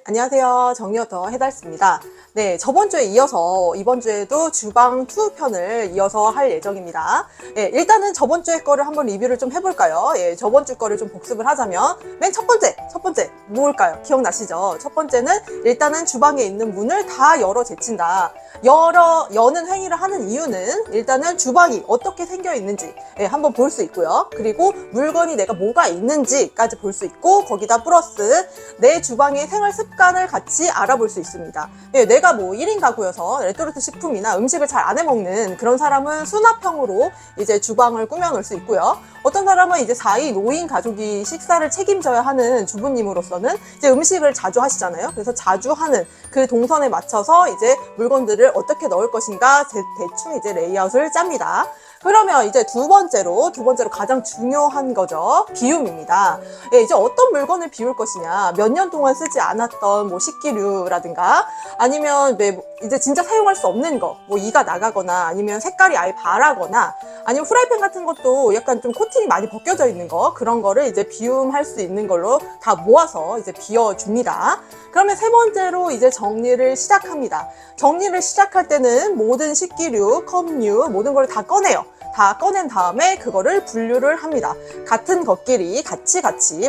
안녕하세요. 정리어터 해달스입니다. 네, 저번 주에 이어서 이번 주에도 주방 2 편을 이어서 할 예정입니다. 일단은 저번 주에 거를 한번 리뷰를 좀 해볼까요? 저번 주 거를 좀 복습을 하자면 맨 첫 번째 뭘까요? 기억나시죠? 첫 번째는 일단은 주방에 있는 문을 다 열어 제친다. 여는 행위를 하는 이유는 일단은 주방이 어떻게 생겨 있는지 한번 볼 수 있고요. 그리고 물건이 내가 뭐가 있는지까지 볼 수 있고, 거기다 플러스 내 주방의 생활 습관을 같이 알아볼 수 있습니다. 내가 뭐 1인 가구여서 레토르트 식품이나 음식을 잘 안 해먹는 그런 사람은 수납형으로 이제 주방을 꾸며놓을 수 있고요. 어떤 사람은 이제 4인 5인 가족이 식사를 책임져야 하는 주부님으로서는 이제 음식을 자주 하시잖아요. 그래서 자주 하는 그 동선에 맞춰서 이제 물건들을 어떻게 넣을 것인가 대충 이제 레이아웃을 짭니다. 그러면 이제 두 번째로 가장 중요한 거죠. 비움입니다. 이제 어떤 물건을 비울 것이냐. 몇 년 동안 쓰지 않았던 뭐 식기류라든가, 아니면 이제 진짜 사용할 수 없는 거, 뭐 이가 나가거나, 아니면 색깔이 아예 바라거나, 아니면 프라이팬 같은 것도 약간 좀 코팅이 많이 벗겨져 있는 거, 그런 거를 이제 비움할 수 있는 걸로 다 모아서 이제 비워줍니다. 그러면 세 번째로 이제 정리를 시작합니다. 정리를 시작할 때는 모든 식기류, 컵류, 모든 걸 다 꺼내요. 다 꺼낸 다음에 그거를 분류를 합니다. 같은 것끼리 같이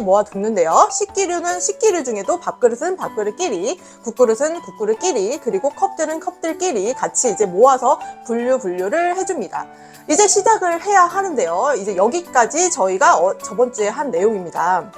모아두는데요. 식기류는 식기류 중에도 밥그릇은 밥그릇끼리, 국그릇은 국그릇끼리, 그리고 컵들은 컵들끼리 같이 이제 모아서 분류를 해줍니다. 이제 시작을 해야 하는데요. 이제 여기까지 저희가 저번 주에 한 내용입니다.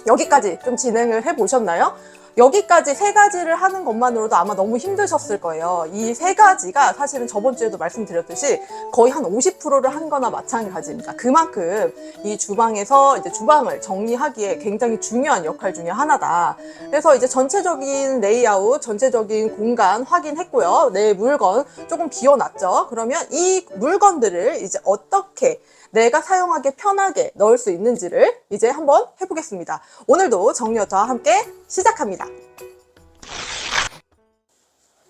여기까지 좀 진행을 해보셨나요? 여기까지 세 가지를 하는 것만으로도 아마 너무 힘드셨을 거예요. 이 세 가지가 사실은 저번 주에도 말씀드렸듯이 거의 한 50%를 한 거나 마찬가지입니다. 그만큼 이 주방에서 이제 주방을 정리하기에 굉장히 중요한 역할 중에 하나다. 그래서 이제 전체적인 레이아웃, 전체적인 공간 확인했고요. 내 물건 조금 비워놨죠. 그러면 이 물건들을 이제 어떻게 내가 사용하기 편하게 넣을 수 있는지를 이제 한번 해보겠습니다. 오늘도 정리어터와 함께 시작합니다.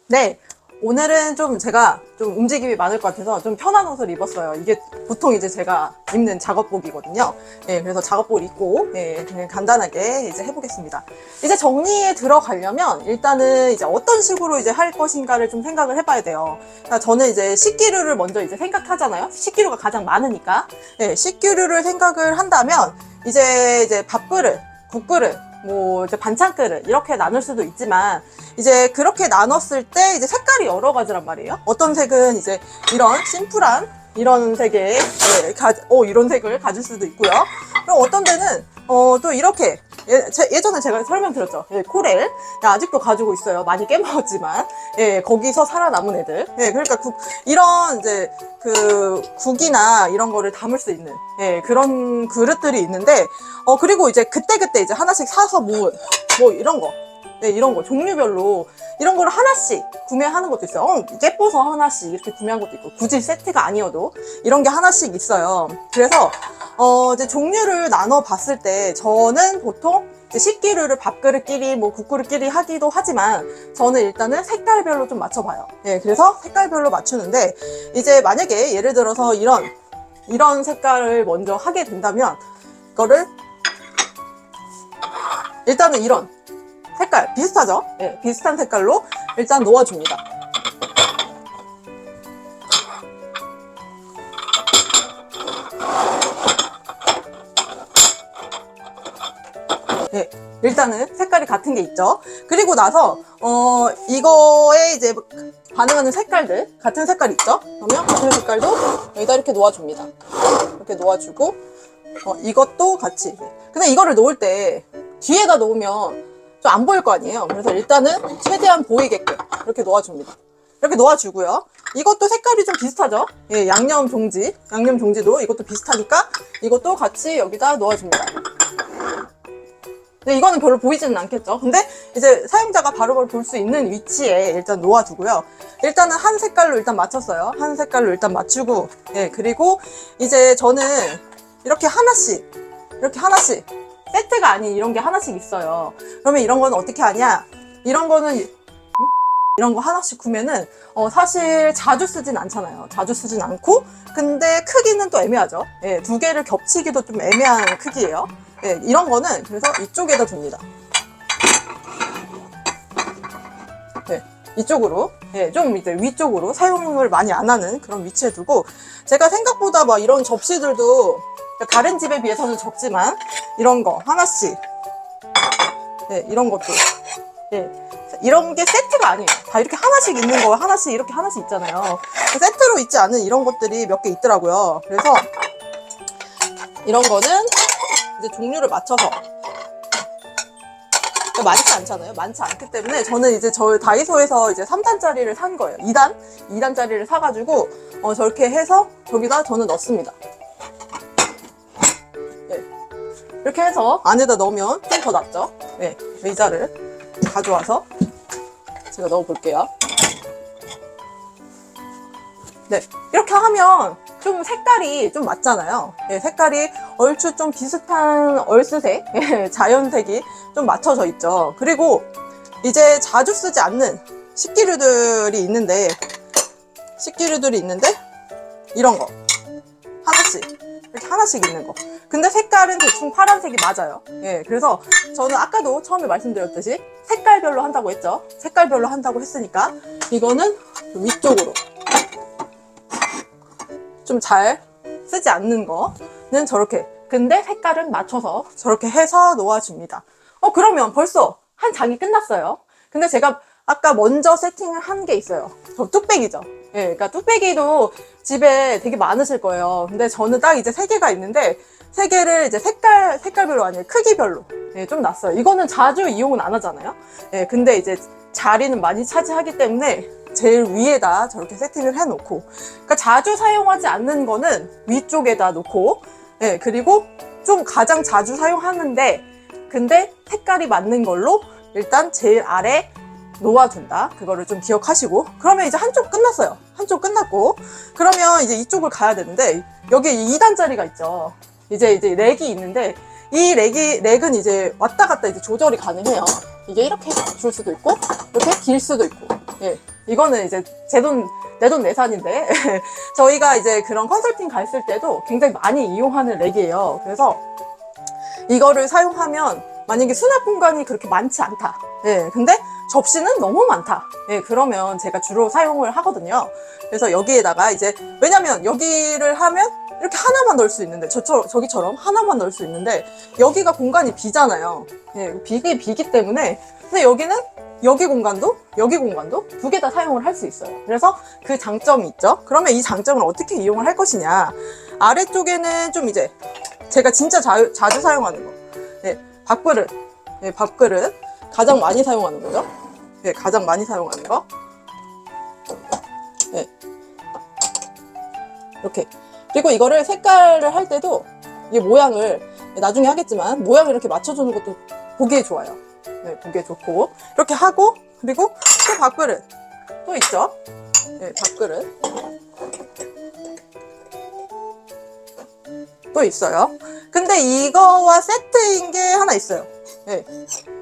네, 오늘은 제가 좀 움직임이 많을 것 같아서 좀 편한 옷을 입었어요. 이게 보통 이제 제가 입는 작업복이거든요. 그래서 작업복을 입고 그냥 간단하게 이제 해보겠습니다. 이제 정리에 들어가려면 일단은 이제 어떤 식으로 이제 할 것인가를 좀 생각을 해봐야 돼요. 그러니까 저는 이제 식기류를 먼저 이제 생각하잖아요. 식기류가 가장 많으니까. 식기류를 생각을 한다면 이제 밥그릇, 국그릇, 뭐 이제 반찬 그릇 이렇게 나눌 수도 있지만, 이제 그렇게 나눴을 때 이제 색깔이 여러 가지란 말이에요. 어떤 색은 이제 이런 심플한 이런 색의 이런 색을 가질 수도 있고요. 그리고 어떤 데는 또 이렇게 예전에 제가 설명드렸죠. 코렐 아직도 가지고 있어요. 많이 깨먹었지만 거기서 살아남은 애들. 그러니까 이런 이제 그 국이나 이런 거를 담을 수 있는 그런 그릇들이 있는데, 그리고 이제 그때 이제 하나씩 사서 모은 뭐 이런 거. 이런 거 종류별로 이런 거를 하나씩 구매하는 것도 있어요. 예뻐서 하나씩 이렇게 구매한 것도 있고, 굳이 세트가 아니어도 이런 게 하나씩 있어요. 그래서 이제 종류를 나눠 봤을 때 저는 보통 이제 식기류를 밥그릇끼리 뭐 국그릇끼리 하기도 하지만, 저는 일단은 색깔별로 좀 맞춰봐요. 그래서 색깔별로 맞추는데, 이제 만약에 예를 들어서 이런 색깔을 먼저 하게 된다면 이거를 일단은 이런 색깔 비슷하죠? 비슷한 색깔로 일단 놓아줍니다. 일단은 색깔이 같은 게 있죠. 그리고 나서 이거에 이제 반응하는 색깔들, 같은 색깔 있죠? 그러면 같은 색깔도 여기다 이렇게 놓아줍니다. 이렇게 놓아주고, 이것도 같이. 근데 이거를 놓을 때 뒤에다 놓으면 좀 안 보일 거 아니에요. 그래서 일단은 최대한 보이게끔 이렇게 놓아줍니다. 이렇게 놓아주고요. 이것도 색깔이 좀 비슷하죠? 양념 종지도 이것도 비슷하니까 이것도 같이 여기다 놓아줍니다. 근데 이거는 별로 보이지는 않겠죠? 근데 이제 사용자가 바로바로 볼 수 있는 위치에 일단 놓아두고요. 일단은 한 색깔로 일단 맞췄어요. 한 색깔로 일단 맞추고, 그리고 이제 저는 이렇게 하나씩 세트가 아닌 이런 게 하나씩 있어요. 그러면 이런 거는 어떻게 하냐? 이런 거는 이런 거 하나씩 구매는 사실 자주 쓰진 않잖아요. 자주 쓰진 않고, 근데 크기는 또 애매하죠. 두 개를 겹치기도 좀 애매한 크기예요. 이런 거는 그래서 이쪽에다 둡니다. 이쪽으로, 예, 좀 이제 위쪽으로 사용을 많이 안 하는 그런 위치에 두고, 제가 생각보다 막 이런 접시들도 다른 집에 비해서는 적지만 이런 거 하나씩, 예, 이런 것도, 예, 이런 게 세트가 아니에요. 다 이렇게 하나씩 있는 거, 하나씩 이렇게 하나씩 있잖아요. 세트로 있지 않은 이런 것들이 몇 개 있더라고요. 그래서 이런 거는 이제 종류를 맞춰서, 많지 않잖아요. 많지 않기 때문에 저는 이제 저희 다이소에서 이제 3단짜리를 산 거예요. 2단짜리를 사가지고 저렇게 해서 저기다 저는 넣습니다. 네. 이렇게 해서 안에다 넣으면 좀 더 낫죠. 네. 의자를 가져와서 제가 넣어볼게요. 네. 이렇게 하면 좀 색깔이 좀 맞잖아요. 예, 색깔이 얼추 좀 비슷한 얼스색, 예, 자연색이 좀 맞춰져 있죠. 그리고 이제 자주 쓰지 않는 식기류들이 있는데 이런 거 하나씩, 이렇게 하나씩 있는 거. 근데 색깔은 대충 파란색이 맞아요. 예, 그래서 저는 아까도 처음에 말씀드렸듯이 색깔별로 한다고 했죠. 색깔별로 한다고 했으니까 이거는 위쪽으로 좀 잘 쓰지 않는 거는 저렇게, 근데 색깔은 맞춰서 저렇게 해서 놓아줍니다. 그러면 벌써 한 장이 끝났어요. 근데 제가 아까 먼저 세팅을 한 게 있어요. 저 뚝배기죠. 예, 그러니까 뚝배기도 집에 되게 많으실 거예요. 근데 저는 딱 이제 3개가 있는데 3개를 이제 색깔별로 아니에요. 크기별로. 예, 좀 놨어요. 이거는 자주 이용은 안 하잖아요. 예, 근데 이제 자리는 많이 차지하기 때문에 제일 위에다 저렇게 세팅을 해놓고, 그러니까 자주 사용하지 않는 거는 위쪽에다 놓고, 예, 그리고 좀 가장 자주 사용하는데 근데 색깔이 맞는 걸로 일단 제일 아래 놓아둔다. 그거를 좀 기억하시고, 그러면 이제 한쪽 끝났어요. 한쪽 끝났고, 그러면 이제 이쪽을 가야 되는데 여기 2단짜리가 있죠. 이제 렉이 있는데 이 렉은 이제 왔다 갔다 이제 조절이 가능해요. 이게 이렇게 줄 수도 있고 이렇게 길 수도 있고. 예, 이거는 이제 내 돈 내산인데 저희가 이제 그런 컨설팅 갔을 때도 굉장히 많이 이용하는 렉이에요. 그래서 이거를 사용하면 만약에 수납 공간이 그렇게 많지 않다. 예, 근데 접시는 너무 많다. 예, 그러면 제가 주로 사용을 하거든요. 그래서 여기에다가 이제, 왜냐면 여기를 하면 이렇게 하나만 넣을 수 있는데, 저기처럼 하나만 넣을 수 있는데, 여기가 공간이 비잖아요. 예, 비기 때문에. 근데 여기는 여기 공간도 두 개 다 사용을 할 수 있어요. 그래서 그 장점이 있죠. 그러면 이 장점을 어떻게 이용을 할 것이냐. 아래쪽에는 좀 이제 제가 진짜 자주 사용하는 거. 네, 밥그릇. 네, 밥그릇. 가장 많이 사용하는 거죠. 네, 가장 많이 사용하는 거. 네. 이렇게. 그리고 이거를 색깔을 할 때도 이 모양을, 나중에 하겠지만 모양을 이렇게 맞춰주는 것도 보기에 좋아요. 네, 보기에 좋고. 이렇게 하고, 그리고 또 밥그릇. 또 있죠. 네, 밥그릇. 또 있어요. 근데 이거와 세트인 게 하나 있어요. 네,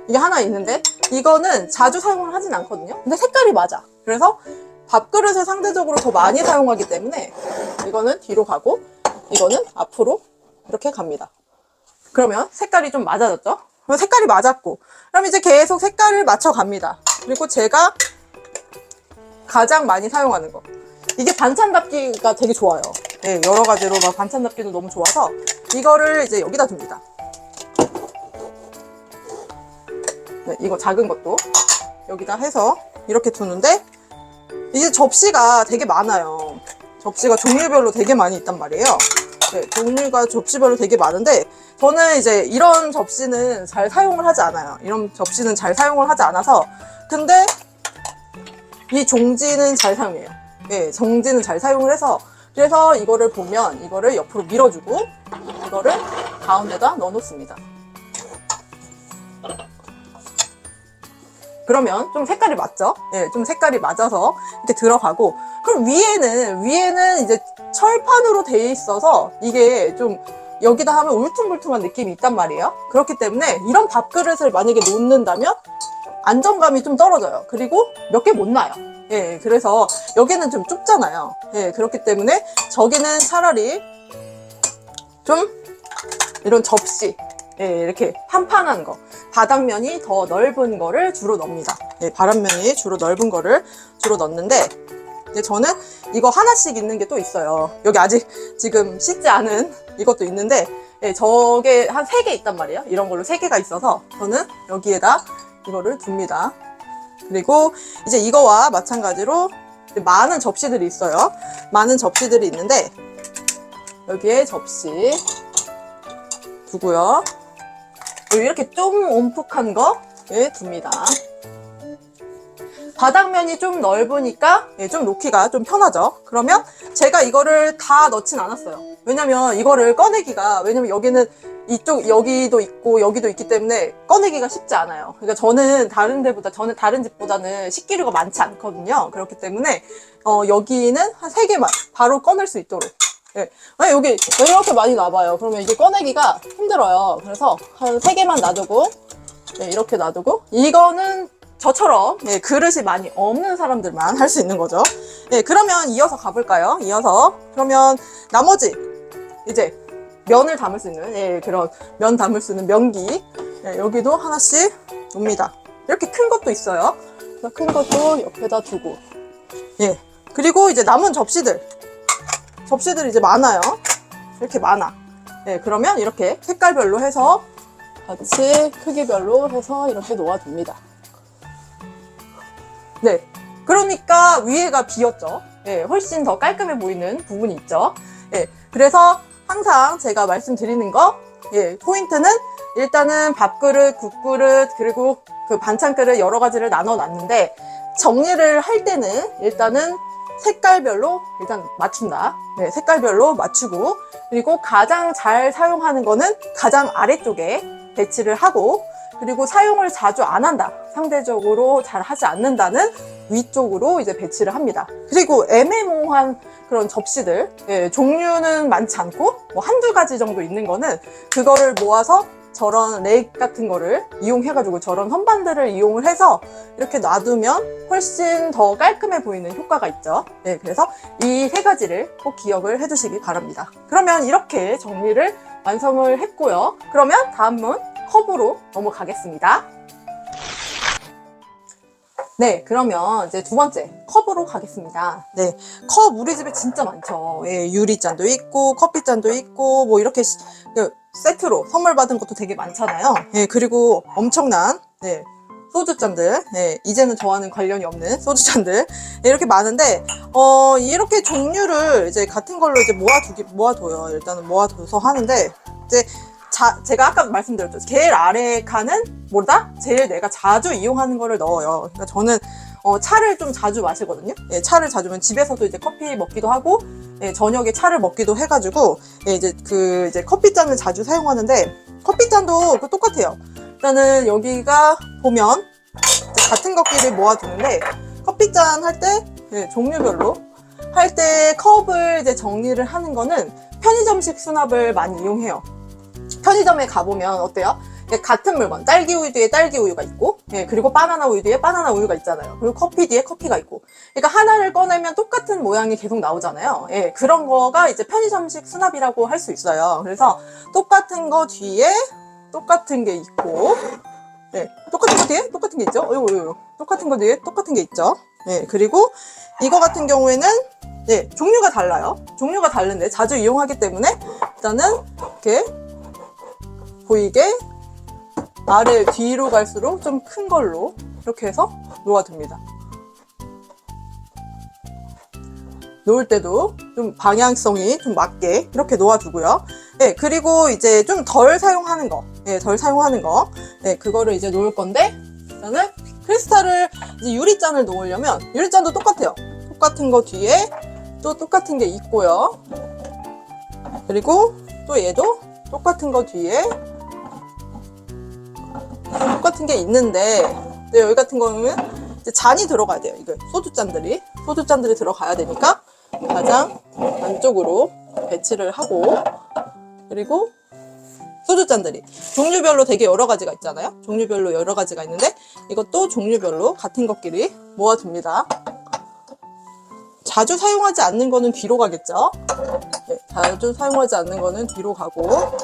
이게 하나 있는데 이거는 자주 사용을 하진 않거든요. 근데 색깔이 맞아. 그래서 밥그릇을 상대적으로 더 많이 사용하기 때문에 이거는 뒤로 가고 이거는 앞으로 이렇게 갑니다. 그러면 색깔이 좀 맞아졌죠? 그럼 색깔이 맞았고, 그럼 이제 계속 색깔을 맞춰 갑니다. 그리고 제가 가장 많이 사용하는 거, 이게 반찬 답기가 되게 좋아요. 네, 여러 가지로 막 반찬 답기도 너무 좋아서 이거를 이제 여기다 둡니다. 네, 이거 작은 것도 여기다 해서 이렇게 두는데, 이제 접시가 되게 많아요. 접시가 종류별로 되게 많이 있단 말이에요. 네, 종류가 접시별로 되게 많은데 저는 이제 이런 접시는 잘 사용을 하지 않아요. 이런 접시는 잘 사용을 하지 않아서. 근데 이 종지는 잘 사용해요. 네, 종지는 잘 사용을 해서, 그래서 이거를 보면 이거를 옆으로 밀어주고 이거를 가운데다 넣어 놓습니다. 그러면 좀 색깔이 맞죠? 예, 좀 색깔이 맞아서 이렇게 들어가고, 그럼 위에는 이제 철판으로 돼 있어서 이게 좀 여기다 하면 울퉁불퉁한 느낌이 있단 말이에요. 그렇기 때문에 이런 밥그릇을 만약에 놓는다면 안정감이 좀 떨어져요. 그리고 몇 개 못 놔요. 예, 그래서 여기는 좀 좁잖아요. 예, 그렇기 때문에 저기는 차라리 좀 이런 접시, 예, 이렇게 판판한 거, 바닥면이 더 넓은 거를 주로 넣습니다. 네, 바람면이 주로 넓은 거를 주로 넣는데, 이제 저는 이거 하나씩 있는 게 또 있어요. 여기 아직 지금 씻지 않은 이것도 있는데, 네, 저게 한 3개 있단 말이에요. 이런 걸로 3개가 있어서 저는 여기에다 이거를 둡니다. 그리고 이제 이거와 마찬가지로 많은 접시들이 있어요. 많은 접시들이 있는데, 여기에 접시 두고요. 이렇게 좀 움푹한 거에 둡니다. 바닥면이 좀 넓으니까 좀 놓기가 좀 편하죠. 그러면 제가 이거를 다 넣진 않았어요. 왜냐면 이거를 꺼내기가, 왜냐면 여기는 이쪽, 여기도 있고 여기도 있기 때문에 꺼내기가 쉽지 않아요. 그러니까 저는 다른 집보다는 식기류가 많지 않거든요. 그렇기 때문에 여기는 한 3개만 바로 꺼낼 수 있도록. 네. 여기 이렇게 많이 놔봐요. 그러면 이게 꺼내기가 힘들어요. 그래서 한 3개만 놔두고, 네, 이렇게 놔두고, 이거는 저처럼 그릇이 많이 없는 사람들만 할 수 있는 거죠. 네, 그러면 이어서 가볼까요? 그러면 나머지 이제 면을 담을 수 있는, 그런 면 담을 수 있는 면기, 여기도 하나씩 놓습니다. 이렇게 큰 것도 있어요. 그래서 큰 것도 옆에다 두고, 그리고 이제 남은 접시들이 이제 많아요. 이렇게 많아. 그러면 이렇게 색깔별로 해서 같이 크기별로 해서 이렇게 놓아둡니다. 네, 그러니까 위에가 비었죠. 훨씬 더 깔끔해 보이는 부분이 있죠. 그래서 항상 제가 말씀드리는 거, 포인트는 일단은 밥그릇, 국그릇, 그리고 그 반찬그릇 여러 가지를 나눠 놨는데, 정리를 할 때는 일단은 색깔별로 일단 맞춘다. 색깔별로 맞추고, 그리고 가장 잘 사용하는 거는 가장 아래쪽에 배치를 하고, 그리고 사용을 자주 안 한다, 상대적으로 잘 하지 않는다는 위쪽으로 이제 배치를 합니다. 그리고 애매모호한 그런 접시들, 종류는 많지 않고 뭐 한두 가지 정도 있는 거는 그거를 모아서 저런 렉 같은 거를 이용해가지고 저런 선반들을 이용을 해서 이렇게 놔두면 훨씬 더 깔끔해 보이는 효과가 있죠. 그래서 이 3가지를 꼭 기억을 해두시기 바랍니다. 그러면 이렇게 정리를 완성을 했고요. 그러면 다음은 컵으로 넘어가겠습니다. 네, 그러면 이제 2번째 컵으로 가겠습니다. 네, 컵 우리 집에 진짜 많죠. 유리잔도 있고 커피잔도 있고 뭐 이렇게 세트로 선물 받은 것도 되게 많잖아요. 그리고 엄청난 소주잔들, 이제는 저와는 관련이 없는 소주잔들, 이렇게 많은데, 이렇게 종류를 이제 같은 걸로 이제 모아둬요. 일단은 모아둬서 하는데, 이제 제가 아까 말씀드렸죠. 제일 아래 칸은 제일 내가 자주 이용하는 거를 넣어요. 그러니까 저는 차를 좀 자주 마시거든요. 차를 자주 마시면 집에서도 이제 커피 먹기도 하고, 저녁에 차를 먹기도 해가지고, 이제 커피잔을 자주 사용하는데, 커피잔도 똑같아요. 일단은 여기가 보면 이제 같은 것끼리 모아두는데, 커피잔 할 때 종류별로 할 때 컵을 이제 정리를 하는 거는 편의점식 수납을 많이 이용해요. 편의점에 가보면 어때요? 같은 물건, 딸기 우유 뒤에 딸기 우유가 있고, 그리고 바나나 우유 뒤에 바나나 우유가 있잖아요. 그리고 커피 뒤에 커피가 있고. 그러니까 하나를 꺼내면 똑같은 모양이 계속 나오잖아요. 그런 거가 이제 편의점식 수납이라고 할 수 있어요. 그래서 똑같은 거 뒤에 똑같은 게 있고, 똑같은 거 뒤에 똑같은 게 있죠? 똑같은 거 뒤에 똑같은 게 있죠? 그리고 이거 같은 경우에는 종류가 달라요. 종류가 다른데 자주 이용하기 때문에 일단은 이렇게 보이게 아래 뒤로 갈수록 좀 큰 걸로 이렇게 해서 놓아둡니다. 놓을 때도 좀 방향성이 좀 맞게 이렇게 놓아두고요. 그리고 이제 좀 덜 사용하는 거, 그거를 이제 놓을 건데, 일단은 크리스탈을 이제 유리잔을 놓으려면 유리잔도 똑같아요. 똑같은 거 뒤에 또 똑같은 게 있고요. 그리고 또 얘도 똑같은 거 뒤에 똑같은 게 있는데, 여기 같은 거는 이제 잔이 들어가야 돼요. 이거 소주잔들이 들어가야 되니까 가장 안쪽으로 배치를 하고, 그리고 소주잔들이 종류별로 되게 여러 가지가 있잖아요. 종류별로 여러 가지가 있는데 이것도 종류별로 같은 것끼리 모아둡니다. 자주 사용하지 않는 거는 뒤로 가겠죠. 자주 사용하지 않는 거는 뒤로 가고,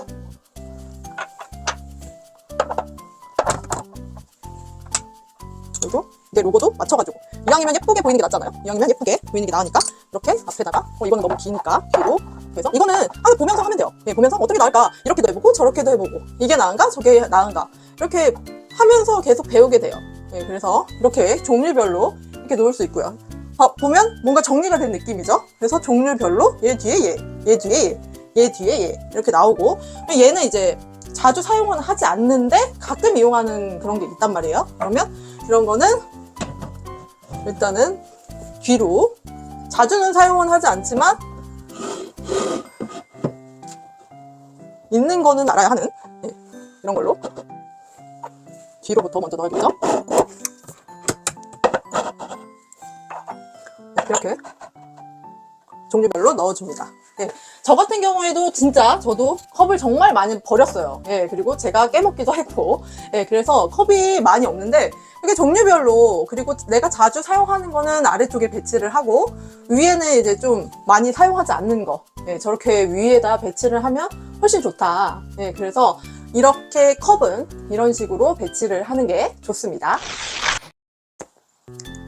그리고 이게 로고도 맞춰가지고 이왕이면 예쁘게 보이는 게 낫잖아요. 이왕이면 예쁘게 보이는 게 나으니까 이렇게 앞에다가 이거는 너무 기니까 뒤로, 그래서 이거는 보면서 하면 돼요. 예, 보면서 어떻게 나을까 이렇게도 해보고 저렇게도 해보고 이게 나은가 저게 나은가 이렇게 하면서 계속 배우게 돼요. 예, 그래서 이렇게 종류별로 이렇게 놓을 수 있고요. 보면 뭔가 정리가 된 느낌이죠. 그래서 종류별로 얘 뒤에 얘, 얘 뒤에 얘, 얘 뒤에 얘 이렇게 나오고, 얘는 이제 자주 사용은 하지 않는데 가끔 이용하는 그런 게 있단 말이에요. 그러면 이런 거는 일단은 뒤로, 자주는 사용은 하지 않지만 있는 거는 알아야 하는, 네, 이런 걸로 뒤로부터 먼저 넣어야겠죠. 이렇게 종류별로 넣어줍니다. 예, 저 같은 경우에도 진짜 저도 컵을 정말 많이 버렸어요. 예, 그리고 제가 깨먹기도 했고, 예, 그래서 컵이 많이 없는데 이게 종류별로, 그리고 내가 자주 사용하는 거는 아래쪽에 배치를 하고 위에는 이제 좀 많이 사용하지 않는 거, 예, 저렇게 위에다 배치를 하면 훨씬 좋다. 예, 그래서 이렇게 컵은 이런 식으로 배치를 하는 게 좋습니다.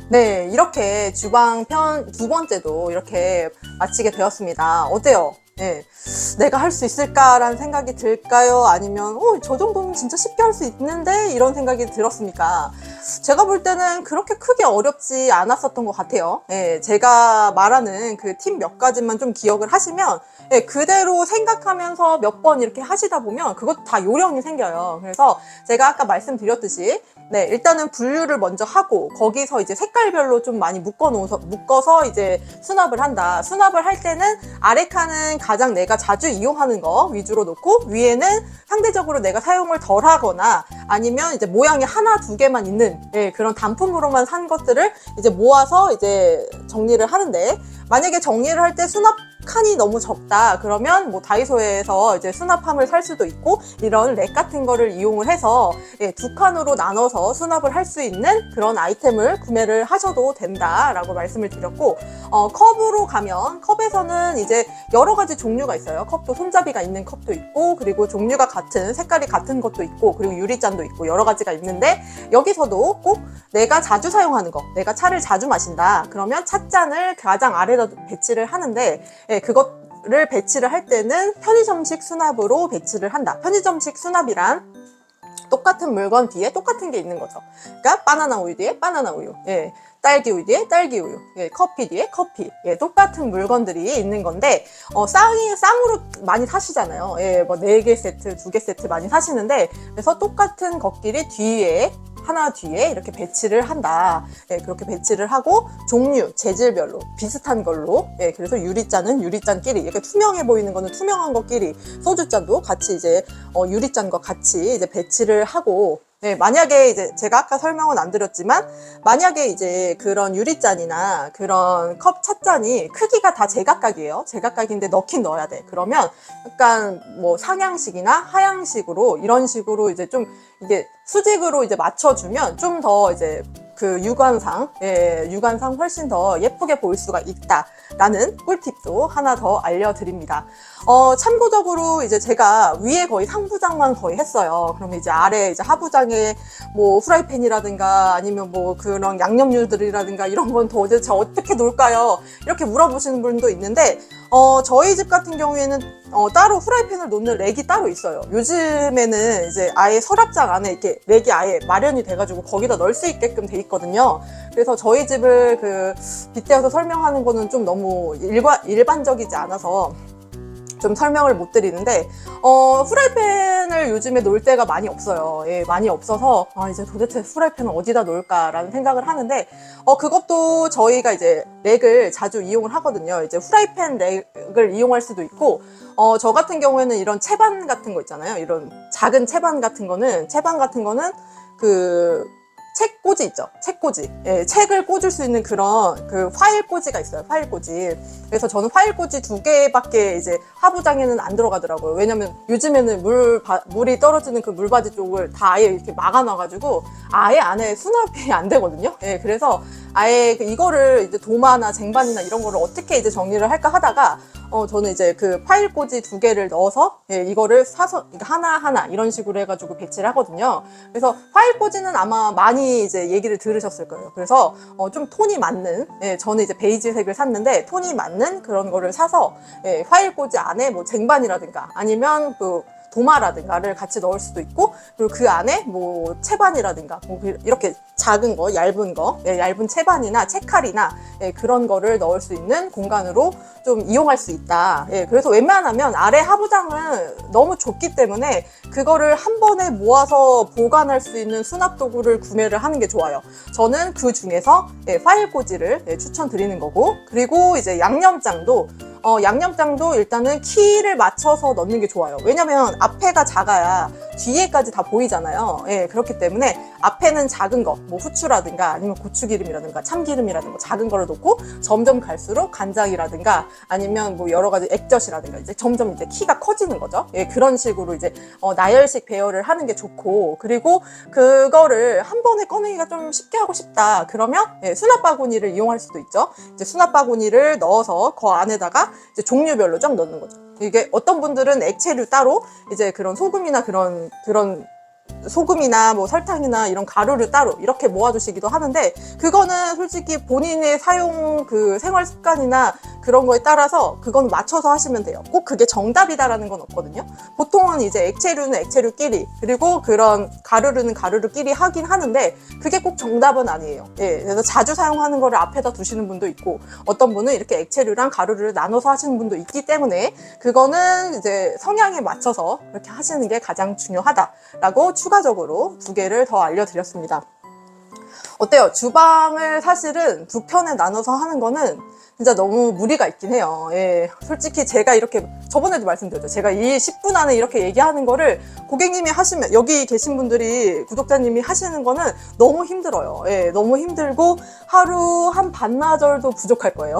네, 이렇게 주방 편 두 번째도 이렇게 마치게 되었습니다. 어때요? 네, 내가 할 수 있을까라는 생각이 들까요? 아니면 저 정도는 진짜 쉽게 할 수 있는데 이런 생각이 들었습니까? 제가 볼 때는 그렇게 크게 어렵지 않았었던 것 같아요. 네, 제가 말하는 그 팁 몇 가지만 좀 기억을 하시면, 네, 그대로 생각하면서 몇 번 이렇게 하시다 보면 그것 다 요령이 생겨요. 그래서 제가 아까 말씀드렸듯이, 네, 일단은 분류를 먼저 하고 거기서 이제 색깔별로 좀 많이 묶어서 이제 수납을 한다. 수납을 할 때는 아래 칸은 가장 내가 자주 이용하는 거 위주로 놓고, 위에는 상대적으로 내가 사용을 덜 하거나 아니면 이제 모양이 하나 두 개만 있는, 예, 그런 단품으로만 산 것들을 이제 모아서 이제 정리를 하는데, 만약에 정리를 할 때 수납 칸이 너무 적다 그러면 뭐 다이소에서 이제 수납함을 살 수도 있고, 이런 렉 같은 거를 이용을 해서, 예, 두 칸으로 나눠서 수납을 할 수 있는 그런 아이템을 구매를 하셔도 된다라고 말씀을 드렸고, 컵으로 가면 컵에서는 이제 여러 가지 종류가 있어요. 컵도 손잡이가 있는 컵도 있고, 그리고 종류가 같은, 색깔이 같은 것도 있고, 그리고 유리잔도 있고, 여러 가지가 있는데, 여기서도 꼭 내가 자주 사용하는 거, 내가 차를 자주 마신다 그러면 찻잔을 가장 아래다 배치를 하는데, 예, 그거를 배치를 할 때는 편의점식 수납으로 배치를 한다. 편의점식 수납이란 똑같은 물건 뒤에 똑같은 게 있는 거죠. 그러니까 바나나 우유 뒤에 바나나 우유, 예, 딸기 우유 뒤에 딸기 우유, 예, 커피 뒤에 커피, 예, 똑같은 물건들이 있는 건데, 쌍으로 많이 사시잖아요. 예, 뭐 4개 세트, 2개 세트 많이 사시는데, 그래서 똑같은 것끼리 뒤에, 하나 뒤에 이렇게 배치를 한다. 예, 그렇게 배치를 하고 종류, 재질별로 비슷한 걸로, 예, 그래서 유리잔은 유리잔끼리, 이렇게 투명해 보이는 거는 투명한 것끼리, 소주잔도 같이 이제 유리잔과 같이 이제 배치를 하고, 네, 만약에 이제 제가 아까 설명은 안 드렸지만, 만약에 이제 그런 유리잔이나 그런 컵 찻잔이 크기가 다 제각각이에요. 제각각인데 넣긴 넣어야 돼. 그러면 약간 뭐 상향식이나 하향식으로 이런 식으로 이제 좀 이게 수직으로 이제 맞춰주면 좀 더 이제 그 육안상, 예, 육안상 훨씬 더 예쁘게 보일 수가 있다라는 꿀팁도 하나 더 알려드립니다. 참고적으로 이제 제가 위에 거의 상부장만 거의 했어요. 그러면 이제 아래 이제 하부장에 뭐 후라이팬이라든가 아니면 뭐 그런 양념류들이라든가 이런 건 도대체 어떻게 놓을까요? 이렇게 물어보시는 분도 있는데, 저희 집 같은 경우에는 따로 후라이팬을 놓는 렉이 따로 있어요. 요즘에는 이제 아예 서랍장 안에 이렇게 렉이 아예 마련이 돼가지고 거기다 넣을 수 있게끔 돼 있거든요. 그래서 저희 집을 그 빗대어서 설명하는 거는 좀 너무 일반적이지 않아서 좀 설명을 못 드리는데, 후라이팬을 요즘에 놓을 때가 많이 없어요. 예, 많이 없어서 이제 도대체 후라이팬을 어디다 놓을까라는 생각을 하는데, 그것도 저희가 이제 렉을 자주 이용을 하거든요. 이제 후라이팬 렉을 이용할 수도 있고, 저 같은 경우에는 이런 채반 같은 거 있잖아요. 이런 작은 채반 같은 거는 그 책꽂이 있죠. 책꽂이. 예, 책을 꽂을 수 있는 그런 그 파일 꽂이가 있어요. 파일 꽂이. 그래서 저는 파일 꽂이 2개밖에 이제 하부장에는 안 들어가더라고요. 왜냐면 요즘에는 물이 떨어지는 그 물바지 쪽을 다 아예 이렇게 막아놔가지고 아예 안에 수납이 안 되거든요. 예, 그래서 아예 이거를 이제 도마나 쟁반이나 이런 거를 어떻게 이제 정리를 할까 하다가, 저는 이제 그 파일 꽂이 2개를 넣어서, 예, 이거를 사서 하나하나 이런 식으로 해가지고 배치를 하거든요. 그래서 파일 꽂이는 아마 많이 많이 이제 얘기를 들으셨을 거예요. 그래서 좀 톤이 맞는, 예, 저는 이제 베이지색을 샀는데 톤이 맞는 그런 거를 사서 예, 파일 꽂이 안에 뭐 쟁반이라든가 아니면 그 도마라든가를 같이 넣을 수도 있고, 그리고 그 안에 뭐 채반이라든가 뭐 이렇게 작은 거, 얇은 거, 예, 얇은 채반이나 채칼이나 예, 그런 거를 넣을 수 있는 공간으로 좀 이용할 수 있다. 예, 그래서 웬만하면 아래 하부장은 너무 좁기 때문에 그거를 한 번에 모아서 보관할 수 있는 수납 도구를 구매를 하는 게 좋아요. 저는 그 중에서 예, 파일 꽂이를 예, 추천드리는 거고, 그리고 이제 양념장도 일단은 키를 맞춰서 넣는 게 좋아요. 왜냐면 앞에가 작아야 뒤에까지 다 보이잖아요. 예, 그렇기 때문에 앞에는 작은 거, 뭐 후추라든가 아니면 고추기름이라든가 참기름이라든가 작은 거를 넣고, 점점 갈수록 간장이라든가 아니면 뭐 여러 가지 액젓이라든가 이제 점점 이제 키가 커지는 거죠. 예, 그런 식으로 이제 나열식 배열을 하는 게 좋고, 그리고 그거를 한 번에 꺼내기가 좀 쉽게 하고 싶다 그러면 예, 수납 바구니를 이용할 수도 있죠. 이제 수납 바구니를 넣어서 그 안에다가 이제 종류별로 쫙 넣는 거죠. 이게 어떤 분들은 액체류 따로, 이제 그런 소금이나 그런 소금이나 뭐 설탕이나 이런 가루를 따로 이렇게 모아두시기도 하는데, 그거는 솔직히 본인의 사용 그 생활 습관이나 그런 거에 따라서 그건 맞춰서 하시면 돼요. 꼭 그게 정답이다라는 건 없거든요. 보통은 이제 액체류는 액체류끼리, 그리고 그런 가루류는 가루류끼리 하긴 하는데 그게 꼭 정답은 아니에요. 예, 그래서 자주 사용하는 거를 앞에다 두시는 분도 있고, 어떤 분은 이렇게 액체류랑 가루류를 나눠서 하시는 분도 있기 때문에 그거는 이제 성향에 맞춰서 그렇게 하시는 게 가장 중요하다라고 추가적으로 2개를 더 알려드렸습니다. 어때요? 주방을 사실은 2편에 나눠서 하는 거는 진짜 너무 무리가 있긴 해요. 예, 솔직히 제가 이렇게 저번에도 말씀드렸죠. 제가 이 10분 안에 이렇게 얘기하는 거를 고객님이 하시면, 여기 계신 분들이, 구독자님이 하시는 거는 너무 힘들어요. 예, 너무 힘들고 하루 한 반나절도 부족할 거예요.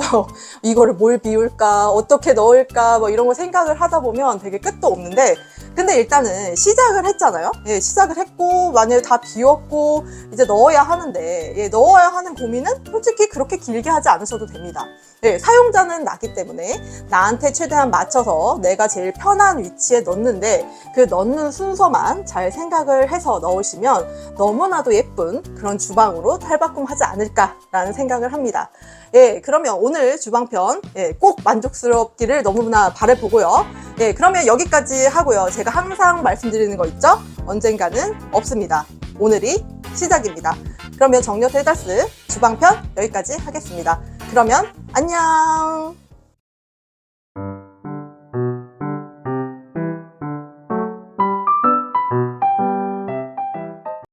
이거를 뭘 비울까, 어떻게 넣을까, 뭐 이런 거 생각을 하다 보면 되게 끝도 없는데, 근데 일단은 시작을 했잖아요. 예, 시작을 했고 만약에 다 비웠고 이제 넣어야 하는데, 예, 넣어야 하는 고민은 솔직히 그렇게 길게 하지 않으셔도 됩니다. 예, 사용자는 나기 때문에 나한테 최대한 맞춰서 내가 제일 편한 위치에 넣는데, 그 넣는 순서만 잘 생각을 해서 넣으시면 너무나도 예쁜 그런 주방으로 탈바꿈하지 않을까라는 생각을 합니다. 예, 그러면 오늘 주방편 예, 꼭 만족스럽기를 너무나 바라보고요. 예, 그러면 여기까지 하고요. 제가 항상 말씀드리는 거 있죠? 언젠가는 없습니다. 오늘이 시작입니다. 그러면 정력 헬다스 주방편 여기까지 하겠습니다. 그러면 안녕!